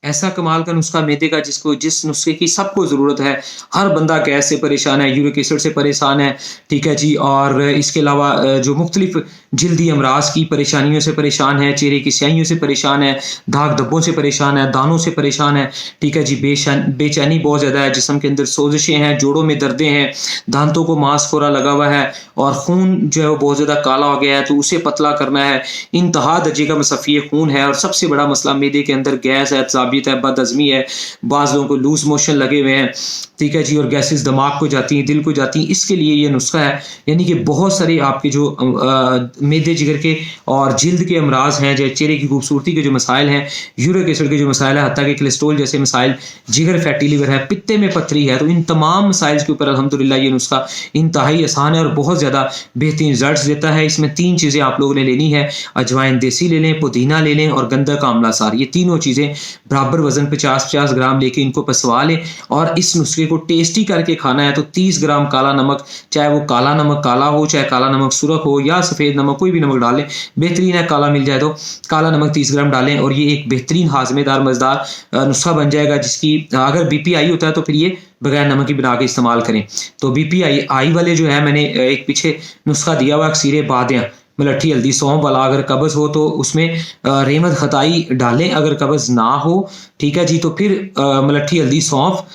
ऐसा कमाल का नुस्खा मैदे का जिस नुस्खे की सबको ज़रूरत है। हर बंदा गैस से परेशान है, यूरिक एसिड से परेशान है, ठीक है जी। और इसके अलावा जो मुख्तलिफ जल्दी अमराज की परेशानियों से परेशान है, चेहरे की स्याहियों से परेशान है, दाग धब्बों से परेशान है, दानों से परेशान है, ठीक है जी। बेचैनी बहुत ज़्यादा है, जिस्म के अंदर सोजिशें हैं, जोड़ों में दर्दें हैं, दांतों को मांसखोरा लगा हुआ है और खून जो है वो बहुत ज़्यादा काला हो गया है, तो उसे पतला करना है। इंतहा दर्जे का मसफ़ी खून है और सबसे बड़ा मसला मैदे के अंदर गैस है, तेज़ाबियत है, बदहज़मी है, बाज़ लोगों को लूज़ मोशन लगे हुए हैं, ठीक है जी। और गैसेस दिमाग को जाती हैं, दिल को जाती हैं। इसके लिए ये नुस्खा है, यानी कि बहुत सारे आपके जो मैदे जिगर के और जिल्द के अमराज हैं, जैसे चेहरे की खूबसूरती के जो मसाइल हैं, यूरिक एसिड के जो मसाइल हैं, हत्ता कि कोलेस्ट्रॉल जैसे मसाइल, जिगर फैटी लिवर है, पित्ते में पथरी है, तो इन तमाम मसाइल के ऊपर अल्हम्दुलिल्लाह ये नुस्खा इंतहाई आसान है और बहुत ज़्यादा बेहतरीन रिजल्ट्स देता है। इसमें 3 चीज़ें आप लोगों ने लेनी है, अजवाइन देसी ले लें, पुदीना ले लें और गंधक आंवला सार। ये तीनों चीज़ें बराबर वज़न 50-50 ग्राम लेके इनको पसवा लें और इस नुस्खे को टेस्टी करके खाना है तो 30 ग्राम काला नमक, चाहे वो काला नमक काला हो, चाहे काला नमक सुरख हो या सफ़ेद नमक, कोई भी नमक डालें, बेहतरीन है। काला मिल जाए तो काला नमक 30 ग्राम डालें और ये एक बेहतरीन हाज़मेदार मज़ेदार नुस्खा बन जाएगा, जिसकी अगर बीपी हाई होता है तो फिर ये बगैर नमक की बना के इस्तेमाल करें। तो बीपी हाई वाले जो है, मैंने एक पीछे नुस्खा दिया हुआ अक्सीर बादियाँ, मलट्ठी हल्दी सौंफ वाला। अगर कब्ज़ हो तो उसमें रहमत खताई डालें, अगर कब्ज़ ना हो, ठीक है जी, तो फिर मलट्ठी हल्दी सौंफ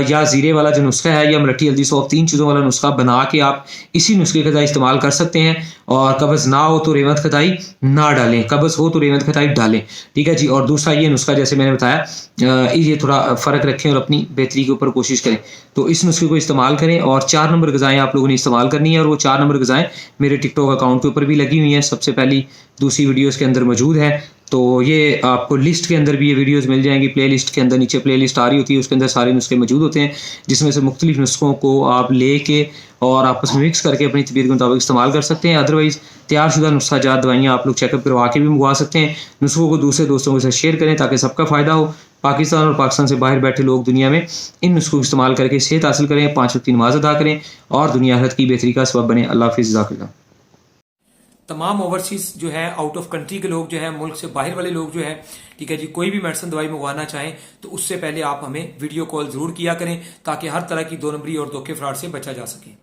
या ज़ीरे वाला जो नुस्खा है या मलट्ठी हल्दी सौंफ, 3 चीज़ों वाला नुस्खा बना के आप इसी नुस्खे का इस्तेमाल कर सकते हैं। और कब्ज़ ना हो तो रहमत खताई ना डालें, कब्ज़ हो तो रहमत खताई डालें, ठीक है जी। और दूसरा ये नुस्खा जैसे मैंने बताया, ये थोड़ा फ़र्क रखें और अपनी बेहतरी के ऊपर कोशिश करें। तो इस नुस्खे को इस्तेमाल करें और 4 नंबर ग़िज़ाएँ आप लोगों ने इस्तेमाल करनी है और वो 4 नंबर ग़िज़ाएँ मेरे टिकटॉक अकाउंट के ऊपर भी लगी हुई हैं, सबसे पहली दूसरी वीडियोज़ के अंदर मौजूद है। तो ये आपको लिस्ट के अंदर भी ये वीडियोज़ मिल जाएँगी, प्लेलिस्ट के अंदर नीचे प्लेलिस्ट आ रही होती है, उसके अंदर सारे नुस्खे मौजूद होते हैं, जिसमें से मुख्तलिफ नुस्खों को आप लेके और आपस में मिक्स करके अपनी तबीयत के मुताबिक इस्तेमाल कर सकते हैं। अदरवाइज़ तैयारशुदा नुस्खा जात दवाइयाँ आप लोग चेकअप करवा के भी मंगवा सकते हैं। नुस्खों को दूसरे दोस्तों के साथ शेयर करें ताकि सबका फ़ायदा हो। पाकिस्तान और पाकिस्तान से बाहर बैठे लोग दुनिया में इन नुस्खों को इस्तेमाल करके सेहत हासिल करें, 5 वक्त की नमाज़ अदा करें और दुनिया आखिरत की बेहतरी का सबब बने। अल्लाह हाफ़िज़, जज़ाकल्लाह। तमाम ओवरसीज़ जो है, आउट ऑफ कंट्री के लोग जो है, मुल्क से बाहर वाले लोग जो है, ठीक है जी, कोई भी मेडिसिन दवाई मंगवाना चाहें तो उससे पहले आप हमें वीडियो कॉल ज़रूर किया करें ताकि हर तरह की 2 नंबरी और धोखे फ्रॉड से बचा जा सके।